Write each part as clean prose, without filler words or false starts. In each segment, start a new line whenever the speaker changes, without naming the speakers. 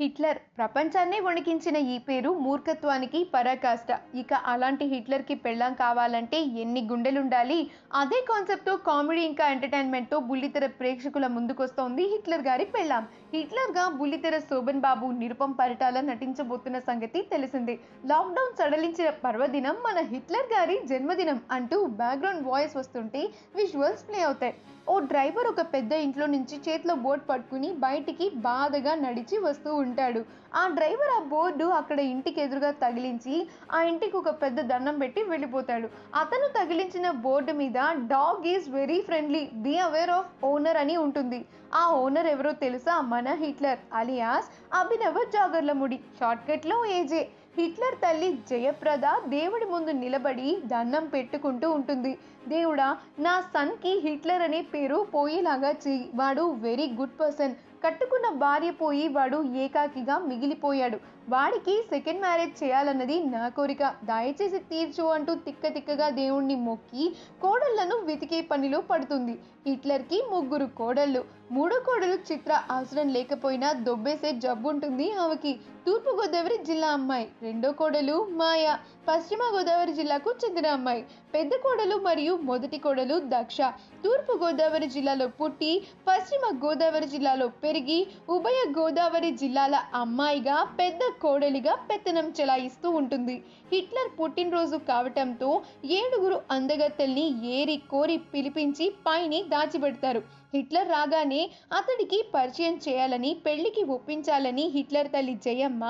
Hitler ప్రపంచాన్నే వణికించిన ఈ పేరు మూర్ఖత్వానికి పరాకాష్ట. ఇక అలాంటి హిట్లర్కి పెళ్ళాం కావాలంటే ఎన్ని గుండెలుండాలి. అదే కాన్సెప్ట్తో కామెడీ ఇంకా ఎంటర్టైన్మెంట్తో బుల్లితెర ప్రేక్షకుల ముందుకొస్తోంది హిట్లర్ గారి పెళ్ళాం. హిట్లర్గా బుల్లితెర శోభన్ బాబు, నిరుపం పరిటాల నటించబోతున్న సంగతి తెలిసిందే. లాక్డౌన్ సడలించిన పర్వదినం మన హిట్లర్ గారి జన్మదినం అంటూ బ్యాక్గ్రౌండ్ వాయిస్ వస్తుంటే విజువల్స్ ప్లే అవుతాయి. ఓ డ్రైవర్ ఒక పెద్ద ఇంట్లో నుంచి చేతిలో బోర్డు పట్టుకుని బయటికి బాధగా నడిచి వస్తూ ఉంటాడు. ఆ డ్రైవర్ ఆ బోర్డు అక్కడ ఇంటికి ఎదురుగా తగిలించి ఆ ఇంటికి ఒక పెద్ద దండం పెట్టి వెళ్ళిపోతాడు. అతను తగిలించిన బోర్డు మీద dog is very friendly, be aware of owner అని ఉంటుంది. ఆ ఓనర్ ఎవరో తెలుసా? మన హిట్లర్ అలియాస్ అభినవ జాగర్లముడి, షార్ట్కట్లో ఏజే. హిట్లర్ తల్లి జయప్రద దేవుడి ముందు నిలబడి దండం పెట్టుకుంటూ ఉంటుంది. దేవుడా, నా సన్కి హిట్లర్ అనే పేరు పోయేలాగా చెయ్యి. వాడు వెరీ గుడ్ పర్సన్. కట్టుకున్న భార్య పోయి వాడు ఏకాకిగా మిగిలిపోయాడు. వాడికి సెకండ్ మ్యారేజ్ చేయాలన్నది నా కోరిక. దయచేసి తీర్చు అంటూ తిక్కగా దేవుణ్ణి మొక్కి కోడళ్లను వెతికే పనిలో పడుతుంది. హిట్లర్కి 3 కోడళ్ళు. 3వ కోడలు చిత్ర అవసరం లేకపోయినా దొబ్బేసే జబ్బు ఉంటుంది ఆమెకి. తూర్పుగోదావరి జిల్లా అమ్మాయి. 2వ కోడలు మాయ, పశ్చిమ గోదావరి జిల్లాకు చెందిన అమ్మాయి. పెద్ద కోడలు మరియు మొదటి కోడలు దక్ష తూర్పు గోదావరి జిల్లాలో పుట్టి పశ్చిమ గోదావరి జిల్లాలో పెరిగి ఉభయ గోదావరి జిల్లాల అమ్మాయిగా పెద్ద కోడలిగా పెత్తనం చెలాయిస్తూ ఉంటుంది. హిట్లర్ పుట్టినరోజు కావటంతో 7 అందగత్తెల్ని ఏరి కోరి పిలిపించి పైని దాచిపెడతారు. హిట్లర్ రాగానే అతడికి పరిచయం చేయాలని, పెళ్లికి ఒప్పించాలని హిట్లర్ తల్లి జయమ్మ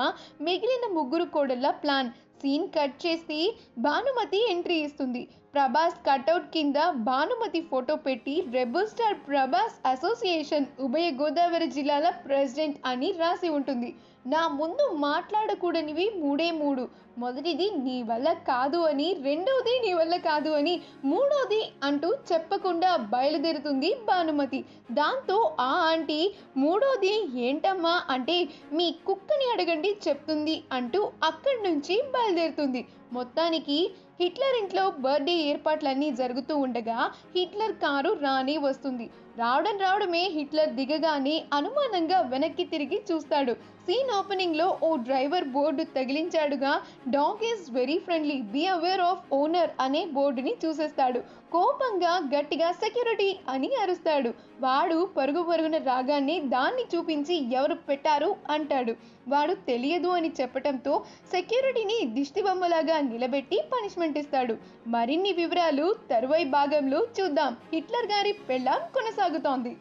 మిగిలిన 3 కోడళ్ళ ప్లాన్. సీన్ కట్ చేసి భానుమతి ఎంట్రీ ఇస్తుంది. ప్రభాస్ కటౌట్ కింద భానుమతి ఫోటో పెట్టి రెబల్ స్టార్ ప్రభాస్ అసోసియేషన్ ఉభయ గోదావరి జిల్లాల ప్రెసిడెంట్ అని రాసి ఉంటుంది. నా ముందు మాట్లాడకూడనివి 3 మొదటిది నీ వల్ల కాదు అని, రెండవది నీ వల్ల కాదు అని, 3వది అంటూ చెప్పకుండా బయలుదేరుతుంది భానుమతి. దాంతో ఆ ఆంటీ 3వది ఏంటమ్మా అంటే మీ కుక్కని అడగండి చెప్తుంది అంటూ అక్కడి నుంచి బయలుదేరుతుంది. మొత్తానికి హిట్లర్ ఇంట్లో బర్త్డే ఏర్పాట్లన్నీ జరుగుతూ ఉండగా హిట్లర్ కారు రానే వస్తుంది. రావడమే హిట్లర్ దిగగానే అనుమానంగా వెనక్కి తిరిగి చూస్తాడు. సీన్ ఓపెనింగ్ లో ఓ డ్రైవర్ బోర్డు తగిలించాడుగా, dog is very friendly, be aware of owner అనే బోర్డుని చూసేస్తాడు. కోపంగా గట్టిగా సెక్యూరిటీ అని అరుస్తాడు. వాడు పరుగున రాగానే దాన్ని చూపించి ఎవరు పెట్టారు అంటాడు. వాడు తెలియదు అని చెప్పటంతో సెక్యూరిటీని దిష్టిబొమ్మలాగా నిలబెట్టి పనిష్మెంట్ ఇస్తాడు. మరిన్ని వివరాలు తరువాయి భాగంలో చూద్దాం. హిట్లర్ గారి పెళ్ళాం కొనసాగుతోంది.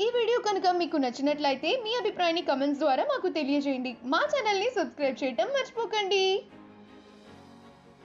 ఈ వీడియో కనుక మీకు నచ్చినట్లయితే మీ అభిప్రాయాన్ని కమెంట్స్ ద్వారా మాకు తెలియజేయండి. మా ఛానల్ని సబ్స్క్రైబ్ చేయటం మర్చిపోకండి.